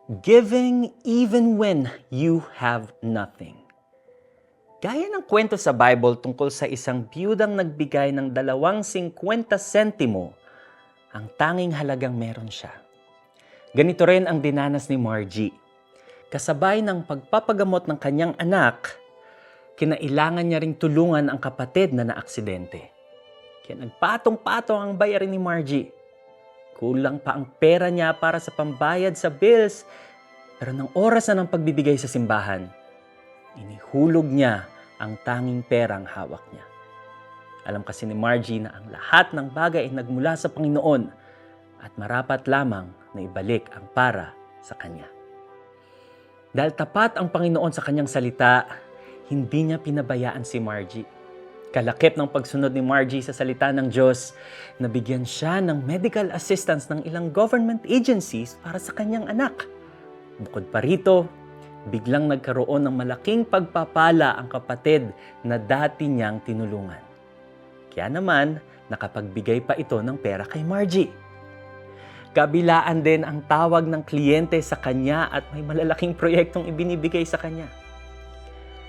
Giving even when you have nothing. Gaya ng kwento sa Bible tungkol sa isang biyudang nagbigay ng 50 sentimo, ang tanging halagang meron siya. Ganito rin ang dinanas ni Margie. Kasabay ng pagpapagamot ng kanyang anak, kinailangan niya ring tulungan ang kapatid na naaksidente. Kaya nagpatong-patong ang bayarin ni Margie. Kulang pa ang pera niya para sa pambayad sa bills, pero ng oras na ng pagbibigay sa simbahan, inihulog niya ang tanging perang hawak niya. Alam kasi ni Margie na ang lahat ng bagay ay nagmula sa Panginoon at marapat lamang na ibalik ang para sa Kanya. Dahil tapat ang Panginoon sa Kanyang salita, hindi niya pinabayaan si Margie. Kalakip ng pagsunod ni Margie sa salita ng Diyos, nabigyan siya ng medical assistance ng ilang government agencies para sa kanyang anak. Bukod pa rito, biglang nagkaroon ng malaking pagpapala ang kapatid na dati niyang tinulungan. Kaya naman, nakapagbigay pa ito ng pera kay Margie. Kabilaan din ang tawag ng kliyente sa kanya at may malalaking proyektong ibinibigay sa kanya.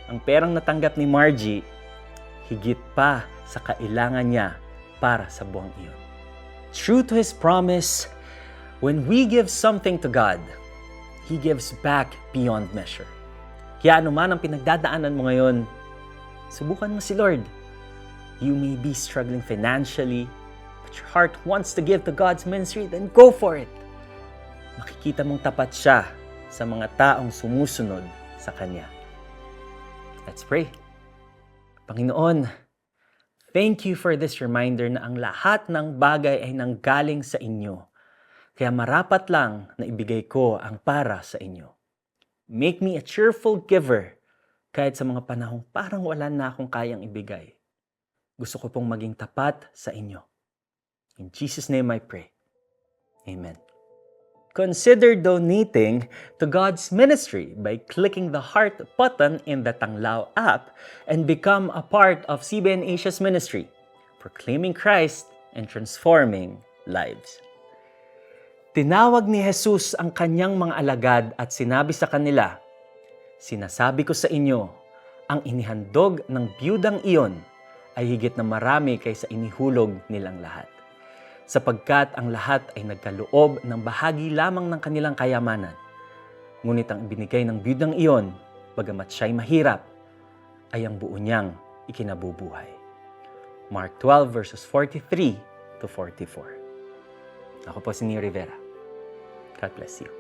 Ang perang natanggap ni Margie, higit pa sa kailangan niya para sa buwang iyon. True to His promise, when we give something to God, He gives back beyond measure. Kaya anuman ang pinagdadaanan mo ngayon, subukan mo si Lord. You may be struggling financially, but your heart wants to give to God's ministry, then go for it. Makikita mong tapat siya sa mga taong sumusunod sa Kanya. Let's pray. Panginoon, thank you for this reminder na ang lahat ng bagay ay nanggaling sa inyo. Kaya marapat lang na ibigay ko ang para sa inyo. Make me a cheerful giver kahit sa mga panahong parang wala na akong kayang ibigay. Gusto ko pong maging tapat sa inyo. In Jesus' name I pray. Amen. Consider donating to God's ministry by clicking the heart button in the Tanglao app and become a part of CBN Asia's ministry, proclaiming Christ and transforming lives. Tinawag ni Jesus ang kanyang mga alagad at sinabi sa kanila, "Sinasabi ko sa inyo, ang inihandog ng biyudang iyon ay higit na marami kaysa inihulog nilang lahat. Sapagkat ang lahat ay nagkaloob ng bahagi lamang ng kanilang kayamanan. Ngunit ang ibinigay ng biyudang iyon, bagamat siya'y mahirap, ay ang buo niyang ikinabubuhay." Mark 12 verses 43 to 44. Ako po si Neo Rivera. God bless you.